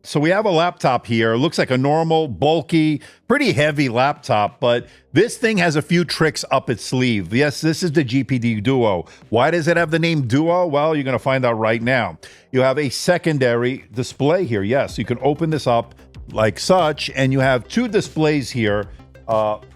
So we have a laptop here. It looks like a normal, bulky, pretty heavy laptop, but this thing has a few tricks up its sleeve. Yes, this is the GPD Duo. Why does it have the name Duo? Well, you're going to find out right now. You have a secondary display here. Yes, you can open this up like such, and you have two displays here.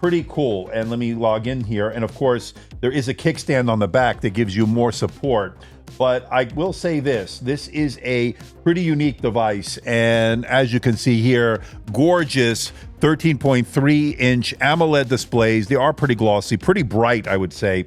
Pretty cool. And let me log in here. And of course, there is a kickstand on the back that gives you more support. But I will say this is a pretty unique device. And as you can see here, gorgeous 13.3-inch AMOLED displays. They are pretty glossy, pretty bright, I would say.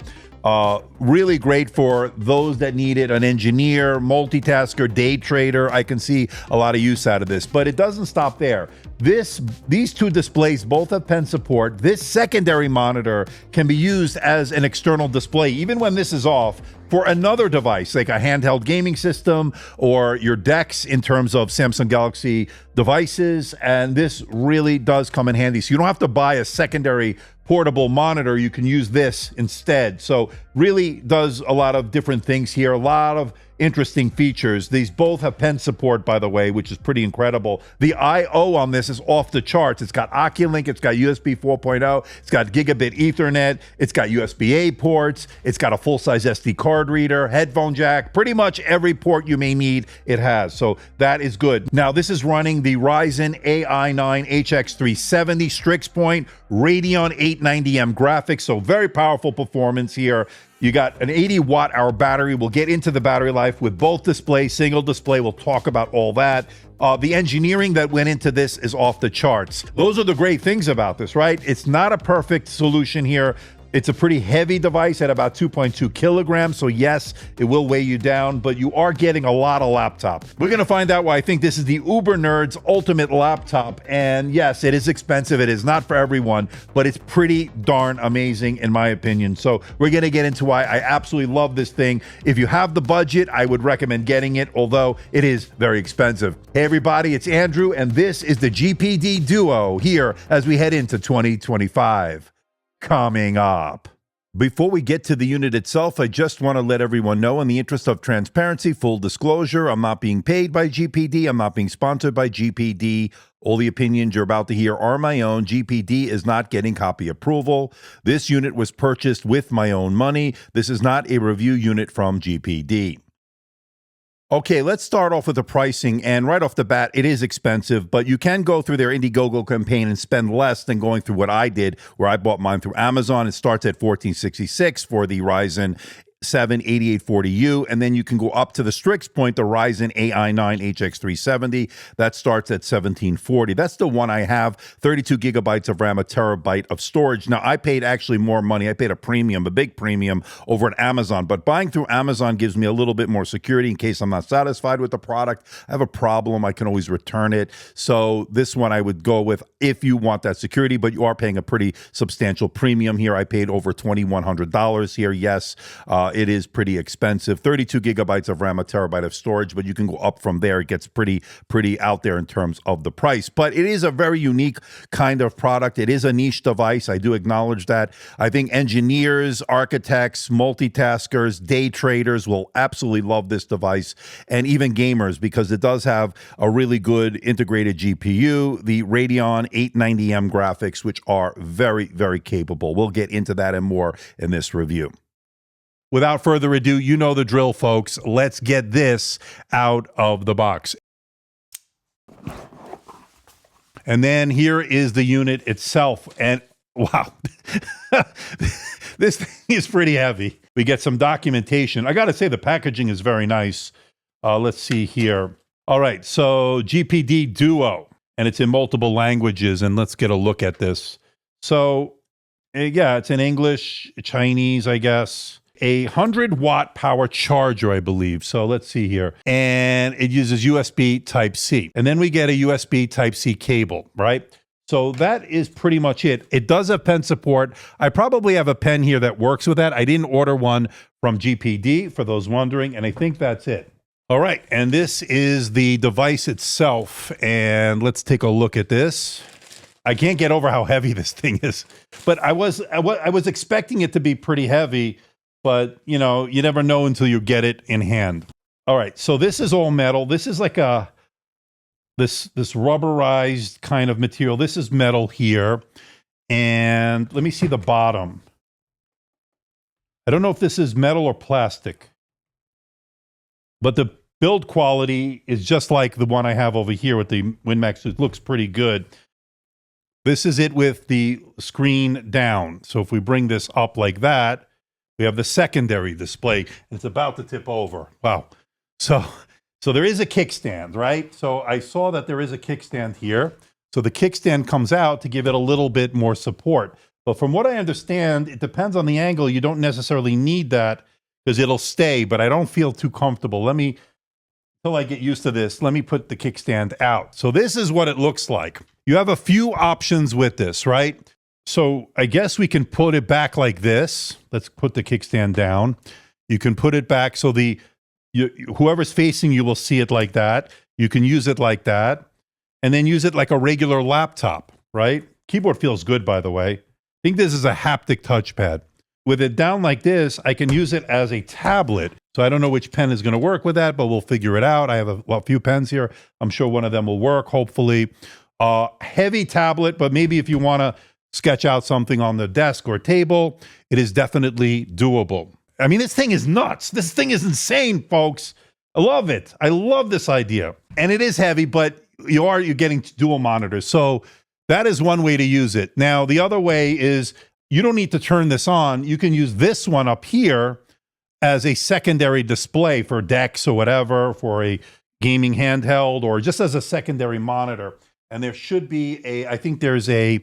Really great for those that need it, an engineer, multitasker, day trader. I can see a lot of use out of this, but it doesn't stop there. These two displays both have pen support. This secondary monitor can be used as an external display, even when this is off, for another device, like a handheld gaming system or your DeX in terms of Samsung Galaxy devices. And this really does come in handy. So you don't have to buy a secondary portable monitor. You can use this instead. So really does a lot of different things here, a lot of interesting features. These both have pen support, by the way, which is pretty incredible. The I/O on this is off the charts. It's got Oculink, it's got USB 4.0, it's got gigabit Ethernet, it's got USB-A ports, it's got a full-size SD card reader, headphone jack, pretty much every port you may need it has. So that is good. Now this is running the Ryzen AI9 HX370 Strix Point Radeon 890M graphics, so very powerful performance here. You got an 80 watt-hour battery. We'll get into the battery life with both displays, single display. We'll talk about all that. The engineering that went into this is off the charts. Those are the great things about this, right? It's not a perfect solution here. It's a pretty heavy device at about 2.2 kilograms. So yes, it will weigh you down, but you are getting a lot of laptop. We're going to find out why I think this is the Uber Nerd's ultimate laptop. And yes, it is expensive. It is not for everyone, but it's pretty darn amazing in my opinion. So we're going to get into why I absolutely love this thing. If you have the budget, I would recommend getting it, although it is very expensive. Hey everybody, it's Andrew, and this is the GPD Duo here as we head into 2025. Coming up. Before we get to the unit itself, I just want to let everyone know, in the interest of transparency, full disclosure, I'm not being paid by GPD. I'm not being sponsored by GPD. All the opinions you're about to hear are my own. GPD is not getting copy approval. This unit was purchased with my own money. This is not a review unit from GPD. Okay, let's start off with the pricing, and right off the bat, it is expensive, but you can go through their Indiegogo campaign and spend less than going through what I did, where I bought mine through Amazon. It starts at $1,466 for the Ryzen 7 8840U, and then you can go up to the Strix Point, the Ryzen AI9 HX370. That starts at $1,740. That's the one I have, 32 gigabytes of RAM, a terabyte of storage. Now, I paid actually more money. I paid a premium, a big premium over at Amazon, but buying through Amazon gives me a little bit more security in case I'm not satisfied with the product. I have a problem, I can always return it. So this one I would go with if you want that security, but you are paying a pretty substantial premium here. I paid over $2,100 here. Yes, it is pretty expensive. 32 gigabytes of RAM, a terabyte of storage, but you can go up from there. It gets pretty out there in terms of the price. But it is a very unique kind of product. It is a niche device. I do acknowledge that. I think engineers, architects, multitaskers, day traders will absolutely love this device, and even gamers, because it does have a really good integrated GPU, the Radeon 890M graphics, which are very, very capable. We'll get into that and more in this review. Without further ado, you know the drill, folks. Let's get this out of the box. And then here is the unit itself. And wow, this thing is pretty heavy. We get some documentation. I got to say, the packaging is very nice. Let's see here. All right, so GPD Duo, and it's in multiple languages. And let's get a look at this. So, yeah, it's in English, Chinese, I guess. A 100-watt power charger, I believe. So let's see here. And it uses USB Type-C. And then we get a USB Type-C cable, right? So that is pretty much it. It does have pen support. I probably have a pen here that works with that. I didn't order one from GPD, for those wondering, and I think that's it. All right, and this is the device itself. And let's take a look at this. I can't get over how heavy this thing is. But I was expecting it to be pretty heavy. But, you know, you never know until you get it in hand. All right, so this is all metal. This is like a this rubberized kind of material. This is metal here. And let me see the bottom. I don't know if this is metal or plastic, but the build quality is just like the one I have over here with the WinMax. It looks pretty good. This is it with the screen down. So if we bring this up like that, we have the secondary display, and it's about to tip over. Wow. So there is a kickstand, right? So I saw that there is a kickstand here. So the kickstand comes out to give it a little bit more support. But from what I understand, it depends on the angle. You don't necessarily need that because it'll stay, but I don't feel too comfortable. Until I get used to this, let me put the kickstand out. So this is what it looks like. You have a few options with this, right? So I guess we can put it back like this. Let's put the kickstand down. You can put it back so whoever's facing you will see it like that. You can use it like that, and then use it like a regular laptop, right? Keyboard feels good, by the way. I think this is a haptic touchpad. With it down like this, I can use it as a tablet. So I don't know which pen is going to work with that, but we'll figure it out. I have a few pens here. I'm sure one of them will work, hopefully. Heavy tablet, but maybe if you want to sketch out something on the desk or table, it is definitely doable. I mean, this thing is nuts. This thing is insane, folks. I love it. I love this idea. And it is heavy, but you're getting dual monitors. So that is one way to use it. Now, the other way is you don't need to turn this on. You can use this one up here as a secondary display for decks or whatever, for a gaming handheld, or just as a secondary monitor. And there should be I think there's a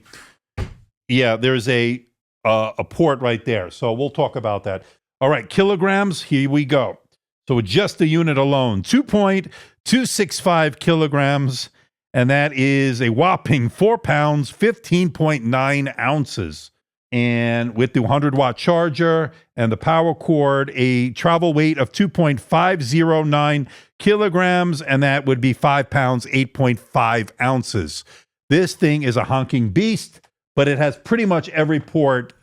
port right there. So we'll talk about that. All right, kilograms, here we go. So with just the unit alone, 2.265 kilograms, and that is a whopping 4 pounds, 15.9 ounces. And with the 100-watt charger and the power cord, a travel weight of 2.509 kilograms, and that would be 5 pounds, 8.5 ounces. This thing is a honking beast, but it has pretty much every port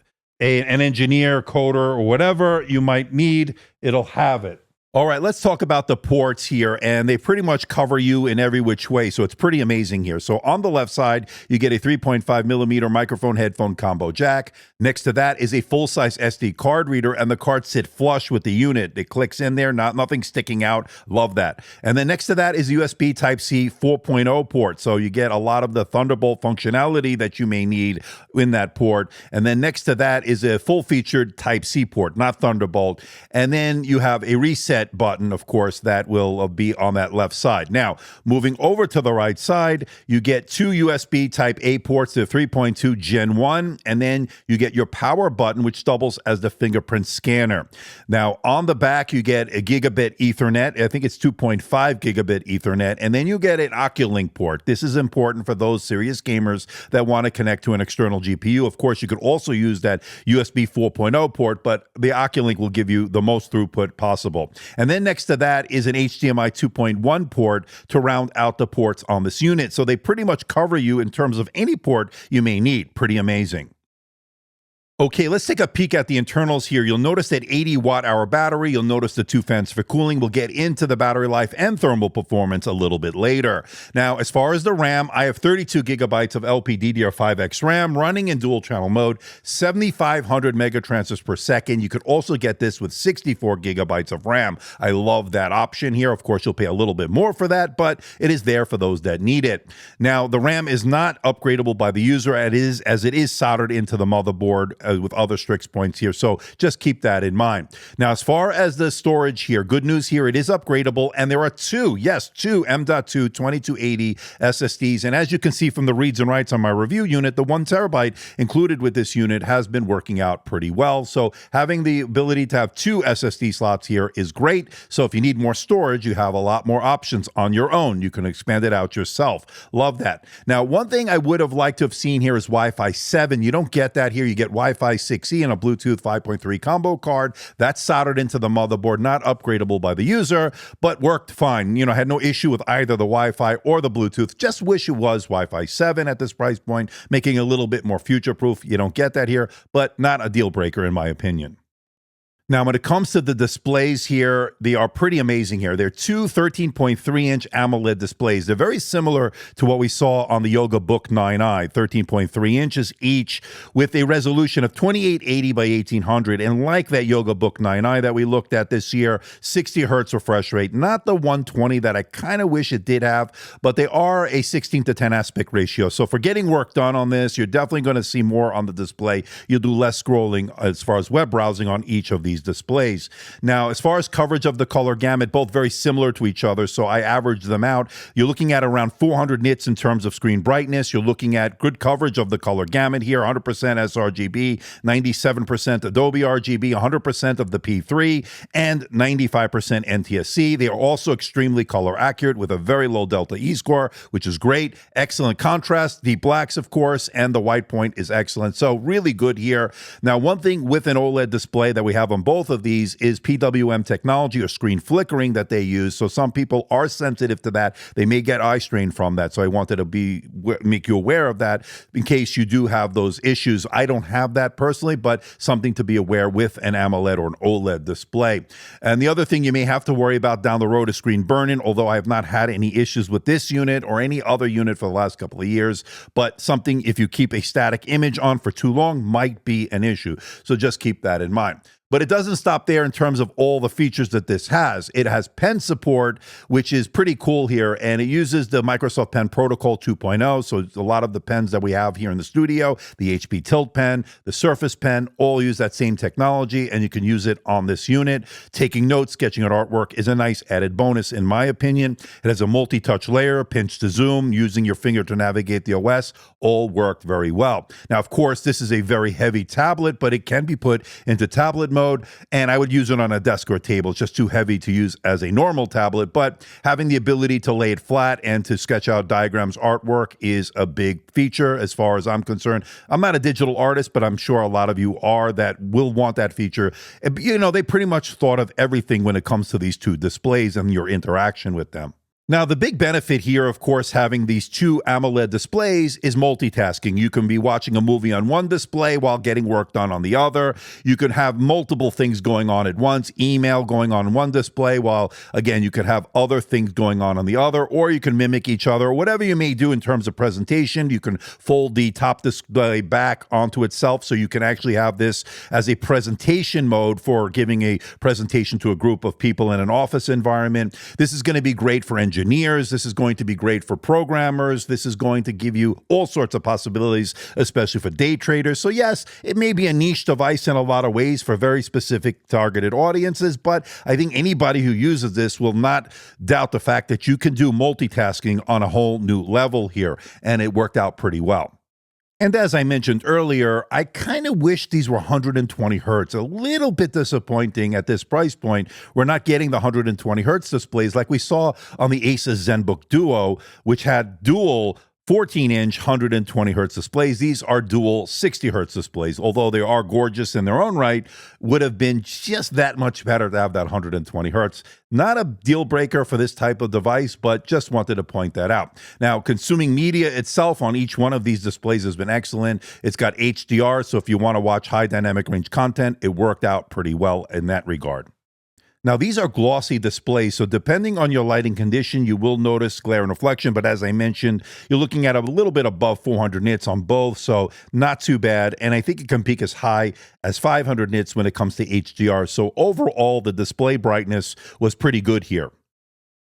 an engineer, coder, or whatever you might need, it'll have it. All right, let's talk about the ports here, and they pretty much cover you in every which way, so it's pretty amazing here. So on the left side, you get a 3.5 millimeter microphone headphone combo jack. Next to that is a full-size SD card reader, and the cards sit flush with the unit. It clicks in there, nothing sticking out. Love that. And then next to that is USB Type-C 4.0 port, so you get a lot of the Thunderbolt functionality that you may need in that port. And then next to that is a full-featured Type-C port, not Thunderbolt. And then you have a reset button, of course, that will be on that left side. Now, moving over to the right side, you get two USB Type-A ports, the 3.2 Gen 1, and then you get your power button, which doubles as the fingerprint scanner. Now, on the back, you get a gigabit Ethernet. I think it's 2.5 gigabit Ethernet, and then you get an Oculink port. This is important for those serious gamers that want to connect to an external GPU. Of course, you could also use that USB 4.0 port, but the Oculink will give you the most throughput possible. And then next to that is an HDMI 2.1 port to round out the ports on this unit. So they pretty much cover you in terms of any port you may need. Pretty amazing. Okay, let's take a peek at the internals here. You'll notice that 80 watt-hour battery. You'll notice the two fans for cooling. We'll get into the battery life and thermal performance a little bit later. Now, as far as the RAM, I have 32 gigabytes of LPDDR5X RAM running in dual channel mode, 7,500 megatransfers per second. You could also get this with 64 gigabytes of RAM. I love that option here. Of course, you'll pay a little bit more for that, but it is there for those that need it. Now, the RAM is not upgradable by the user as it is soldered into the motherboard with other strict points here. So just keep that in mind. Now, as far as the storage here, good news here, it is upgradable, and there are two M.2 2280 SSDs. And as you can see from the reads and writes on my review unit, the 1 terabyte included with this unit has been working out pretty well. So having the ability to have two SSD slots here is great. So if you need more storage, you have a lot more options on your own. You can expand it out yourself. Love that. Now, one thing I would have liked to have seen here is Wi-Fi 7. You don't get that here. You get Wi-Fi 6E and a Bluetooth 5.3 combo card. That's soldered into the motherboard, not upgradable by the user, but worked fine. You know, had no issue with either the Wi-Fi or the Bluetooth. Just wish it was Wi-Fi 7 at this price point, making it a little bit more future-proof. You don't get that here, but not a deal breaker in my opinion. Now, when it comes to the displays here, they are pretty amazing here. They're two 13.3-inch AMOLED displays. They're very similar to what we saw on the Yoga Book 9i, 13.3 inches each, with a resolution of 2880 by 1800. And like that Yoga Book 9i that we looked at this year, 60 hertz refresh rate, not the 120 that I kind of wish it did have, but they are a 16:10 aspect ratio. So for getting work done on this, you're definitely going to see more on the display. You'll do less scrolling as far as web browsing on each of these displays. Now, as far as coverage of the color gamut, both very similar to each other, so I averaged them out. You're looking at around 400 nits in terms of screen brightness. You're looking at good coverage of the color gamut here, 100% sRGB, 97% Adobe RGB, 100% of the P3, and 95% NTSC. They are also extremely color accurate with a very low delta E score, which is great. Excellent contrast, deep blacks, of course, and the white point is excellent. So really good here. Now, one thing with an OLED display that we have on both of these is PWM technology or screen flickering that they use. So some people are sensitive to that. They may get eye strain from that. So I wanted to make you aware of that in case you do have those issues. I don't have that personally, but something to be aware with an AMOLED or an OLED display. And the other thing you may have to worry about down the road is screen burn-in, although I have not had any issues with this unit or any other unit for the last couple of years. But something, if you keep a static image on for too long, might be an issue. So just keep that in mind. But it doesn't stop there in terms of all the features that this has. It has pen support, which is pretty cool here, and it uses the Microsoft Pen Protocol 2.0. So a lot of the pens that we have here in the studio, the HP Tilt Pen, the Surface Pen, all use that same technology, and you can use it on this unit. Taking notes, sketching out artwork is a nice added bonus, in my opinion. It has a multi-touch layer, pinch to zoom, using your finger to navigate the OS, all work very well. Now, of course, this is a very heavy tablet, but it can be put into tablet mode, and I would use it on a desk or a table. It's just too heavy to use as a normal tablet, but having the ability to lay it flat and to sketch out diagrams, artwork is a big feature as far as I'm concerned. I'm not a digital artist, but I'm sure a lot of you are that will want that feature. You know, they pretty much thought of everything when it comes to these two displays and your interaction with them. Now, the big benefit here, of course, having these two AMOLED displays is multitasking. You can be watching a movie on one display while getting work done on the other. You could have multiple things going on at once, email going on one display while, again, you could have other things going on the other, or you can mimic each other, whatever you may do in terms of presentation. You can fold the top display back onto itself so you can actually have this as a presentation mode for giving a presentation to a group of people in an office environment. This is going to be great for engineers. This is going to be great for programmers. This is going to give you all sorts of possibilities, especially for day traders. So yes, it may be a niche device in a lot of ways for very specific targeted audiences, but I think anybody who uses this will not doubt the fact that you can do multitasking on a whole new level here, and it worked out pretty well. And as I mentioned earlier, I kind of wish these were 120 hertz. A little bit disappointing at this price point. We're not getting the 120 hertz displays like we saw on the Asus ZenBook Duo, which had dual 14-inch 120 hertz displays. These are dual 60 hertz displays. Although they are gorgeous in their own right, would have been just that much better to have that 120 hertz. Not a deal breaker for this type of device, but just wanted to point that out. Now, consuming media itself on each one of these displays has been excellent. It's got HDR, so if you want to watch high dynamic range content, it worked out pretty well in that regard. Now, these are glossy displays, so depending on your lighting condition, you will notice glare and reflection, but as I mentioned, you're looking at a little bit above 400 nits on both, so not too bad, and I think it can peak as high as 500 nits when it comes to HDR, so overall, the display brightness was pretty good here.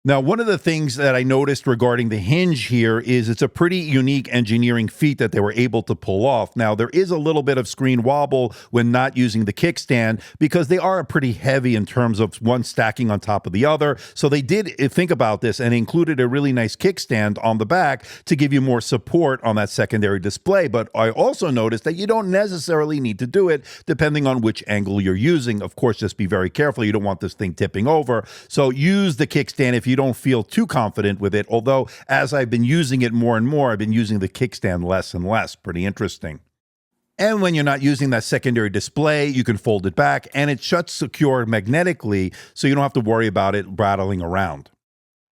Now, one of the things that I noticed regarding the hinge here is it's a pretty unique engineering feat that they were able to pull off. Now, there is a little bit of screen wobble when not using the kickstand because they are pretty heavy in terms of one stacking on top of the other. So they did think about this and included a really nice kickstand on the back to give you more support on that secondary display. But I also noticed that you don't necessarily need to do it depending on which angle you're using. Of course, just be very careful. You don't want this thing tipping over. So use the kickstand if you don't feel too confident with it, although as I've been using it more and more, I've been using the kickstand less and less. Pretty interesting. And when you're not using that secondary display, you can fold it back and it shuts secure magnetically, so you don't have to worry about it rattling around.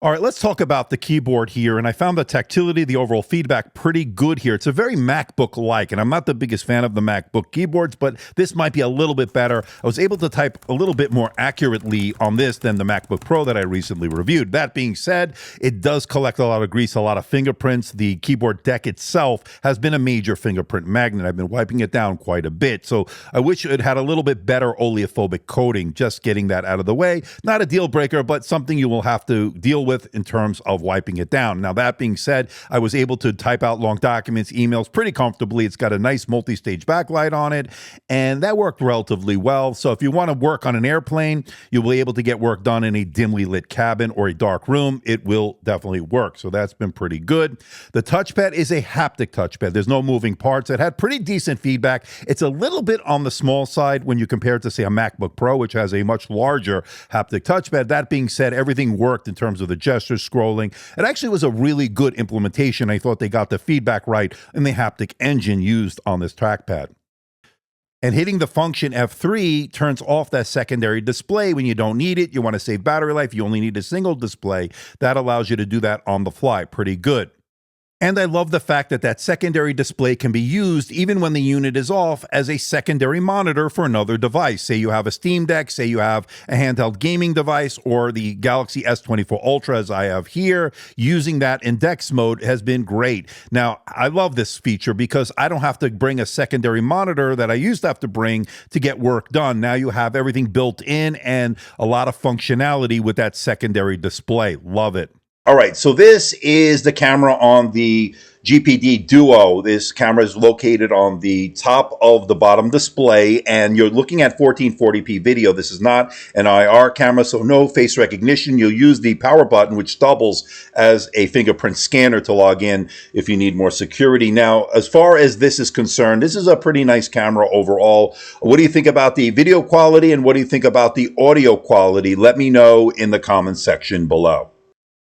All right, let's talk about the keyboard here. And I found the tactility, the overall feedback pretty good here. It's a very MacBook-like, and I'm not the biggest fan of the MacBook keyboards, but this might be a little bit better. I was able to type a little bit more accurately on this than the MacBook Pro that I recently reviewed. That being said, it does collect a lot of grease, a lot of fingerprints. The keyboard deck itself has been a major fingerprint magnet. I've been wiping it down quite a bit. So I wish it had a little bit better oleophobic coating, just getting that out of the way. Not a deal breaker, but something you will have to deal with in terms of wiping it down. Now, that being said, I was able to type out long documents, emails pretty comfortably. It's got a nice multi-stage backlight on it, and that worked relatively well. So if you want to work on an airplane, you'll be able to get work done in a dimly lit cabin or a dark room. It will definitely work. So that's been pretty good. The touchpad is a haptic touchpad. There's no moving parts. It had pretty decent feedback. It's a little bit on the small side when you compare it to, say, a MacBook Pro, which has a much larger haptic touchpad. That being said, everything worked in terms of the gestures, scrolling. It actually was a really good implementation. I thought they got the feedback right in the haptic engine used on this trackpad. And hitting the function F3 turns off that secondary display when you don't need it. You want to save battery life. You only need a single display. That allows you to do that on the fly. Pretty good. And I love the fact that that secondary display can be used even when the unit is off as a secondary monitor for another device. Say you have a Steam Deck, say you have a handheld gaming device, or the Galaxy S24 Ultra as I have here. Using that in DeX mode has been great. Now, I love this feature because I don't have to bring a secondary monitor that I used to have to bring to get work done. Now you have everything built in and a lot of functionality with that secondary display. Love it. All right, so this is the camera on the GPD Duo. This camera is located on the top of the bottom display, and you're looking at 1440p video. This is not an IR camera, so no face recognition. You'll use the power button, which doubles as a fingerprint scanner to log in if you need more security. Now, as far as this is concerned, this is a pretty nice camera overall. What do you think about the video quality, and what do you think about the audio quality? Let me know in the comments section below.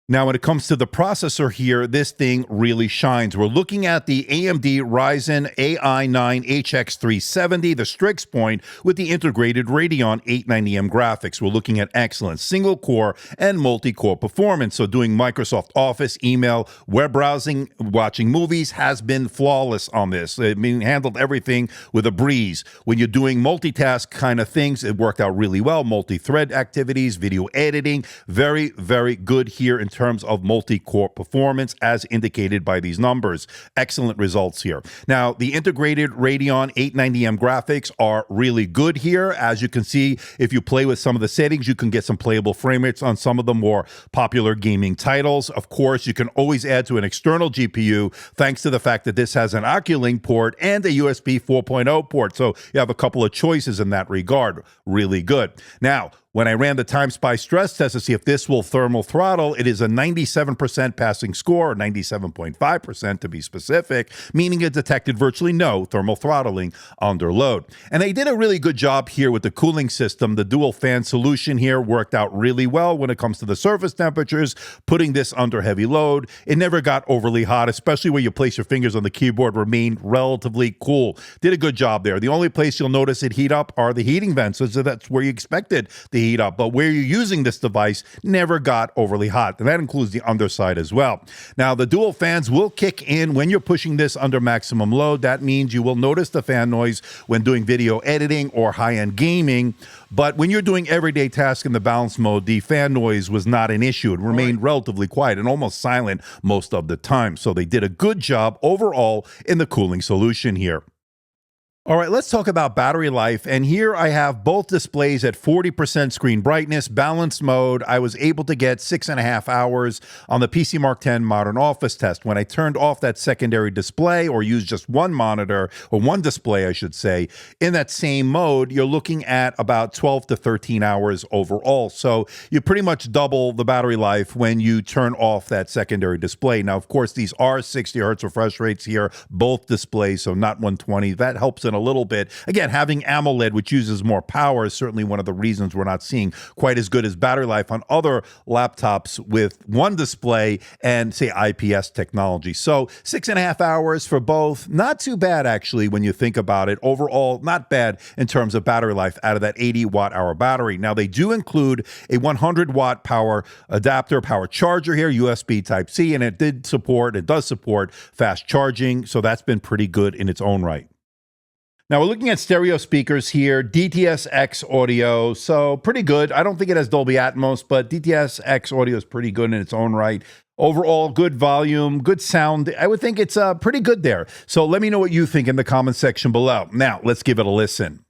Now, when it comes to the processor here, this thing really shines. We're looking at the AMD Ryzen AI9HX370, the Strix point with the integrated Radeon 890M graphics. We're looking at excellent single-core and multi-core performance. So doing Microsoft Office, email, web browsing, watching movies has been flawless on this. It handled everything with a breeze. When you're doing multitask kind of things, it worked out really well. Multi-thread activities, video editing, very, very good here in terms of multi-core performance as indicated by these numbers. Excellent results here. Now, the integrated Radeon 890M graphics are really good here. As you can see, if you play with some of the settings, you can get some playable frame rates on some of the more popular gaming titles. Of course, you can always add to an external GPU thanks to the fact that this has an Oculink port and a USB 4.0 port. So you have a couple of choices in that regard. Really good. Now, when I ran the TimeSpy stress test to see if this will thermal throttle, it is a 97% passing score, or 97.5% to be specific, meaning it detected virtually no thermal throttling under load. And they did a really good job here with the cooling system. The dual fan solution here worked out really well when it comes to the surface temperatures, putting this under heavy load. It never got overly hot, especially where you place your fingers on the keyboard, remained relatively cool. Did a good job there. The only place you'll notice it heat up are the heating vents, so that's where you expected the heat up, but where you're using this device never got overly hot, and that includes the underside as well. Now, the dual fans will kick in when you're pushing this under maximum load. That means you will notice the fan noise when doing video editing or high-end gaming, but when you're doing everyday tasks in the balance mode, the fan noise was not an issue. It remained relatively quiet and almost silent most of the time, so they did a good job overall in the cooling solution here. All right, let's talk about battery life. And here I have both displays at 40% screen brightness, balanced mode. I was able to get 6.5 hours on the PC Mark 10 Modern Office test. When I turned off that secondary display or used just one monitor, or one display, I should say, in that same mode, you're looking at about 12 to 13 hours overall. So you pretty much double the battery life when you turn off that secondary display. Now, of course, these are 60 hertz refresh rates here, both displays, so not 120. That helps in a little bit. Again, having AMOLED, which uses more power, is certainly one of the reasons we're not seeing quite as good as battery life on other laptops with one display and, say, IPS technology. So 6.5 hours for both. Not too bad, actually, when you think about it. Overall, not bad in terms of battery life out of that 80 watt-hour battery. Now, they do include a 100-watt power adapter, power charger here, USB Type-C, and it does support fast charging, so that's been pretty good in its own right. Now, we're looking at stereo speakers here, DTS-X audio, so pretty good. I don't think it has Dolby Atmos, but DTS-X audio is pretty good in its own right. Overall, good volume, good sound. I would think it's pretty good there. So let me know what you think in the comment section below. Now, let's give it a listen.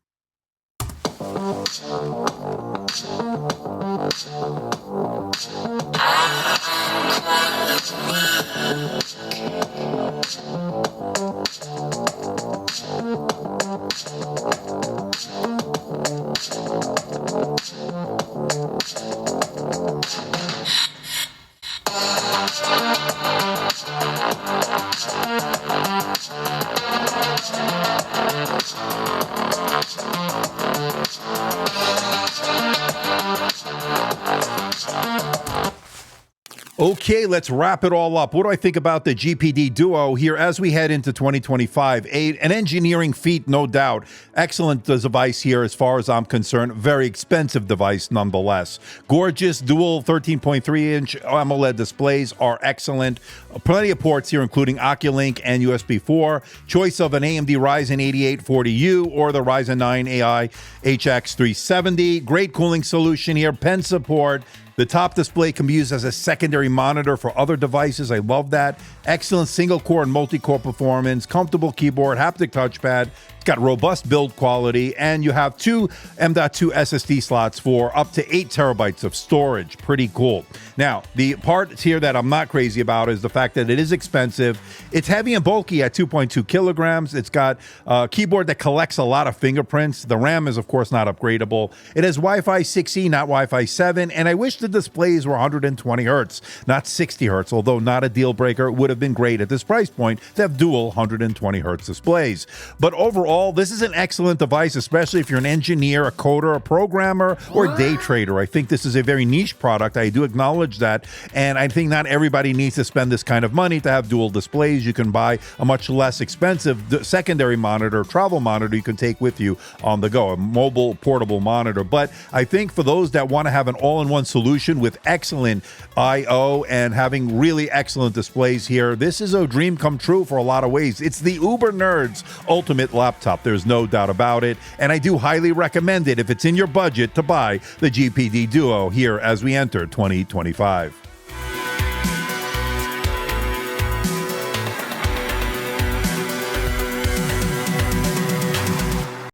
Okay, let's wrap it all up. What do I think about the GPD Duo here as we head into 2025? An engineering feat, no doubt. Excellent device here as far as I'm concerned. Very expensive device nonetheless. Gorgeous dual 13.3-inch AMOLED displays are excellent. Plenty of ports here, including Oculink and USB 4. Choice of an AMD Ryzen 8840U or the Ryzen 9 AI HX 370. Great cooling solution here. Pen support. The top display can be used as a secondary monitor for other devices. I love that. Excellent single-core and multi-core performance, comfortable keyboard, haptic touchpad. It's got robust build quality, and you have two M.2 SSD slots for up to 8 terabytes of storage. Pretty cool. Now, the part here that I'm not crazy about is the fact that it is expensive. It's heavy and bulky at 2.2 kilograms. It's got a keyboard that collects a lot of fingerprints. The RAM is, of course, not upgradable. It has Wi-Fi 6E, not Wi-Fi 7, and I wish the displays were 120 hertz, not 60 hertz, although not a deal breaker. It would have been great at this price point to have dual 120 hertz displays. But overall, this is an excellent device, especially if you're an engineer, a coder, a programmer, or a day trader. I think this is a very niche product. I do acknowledge that, and I think not everybody needs to spend this kind of money to have dual displays. You can buy a much less expensive secondary monitor, travel monitor you can take with you on the go, a mobile portable monitor. But I think for those that want to have an all-in-one solution with excellent I/O and having really excellent displays here, this is a dream come true for a lot of ways. It's the uber nerd's ultimate laptop. There's no doubt about it. And I do highly recommend it if it's in your budget to buy the GPD Duo here as we enter 2025.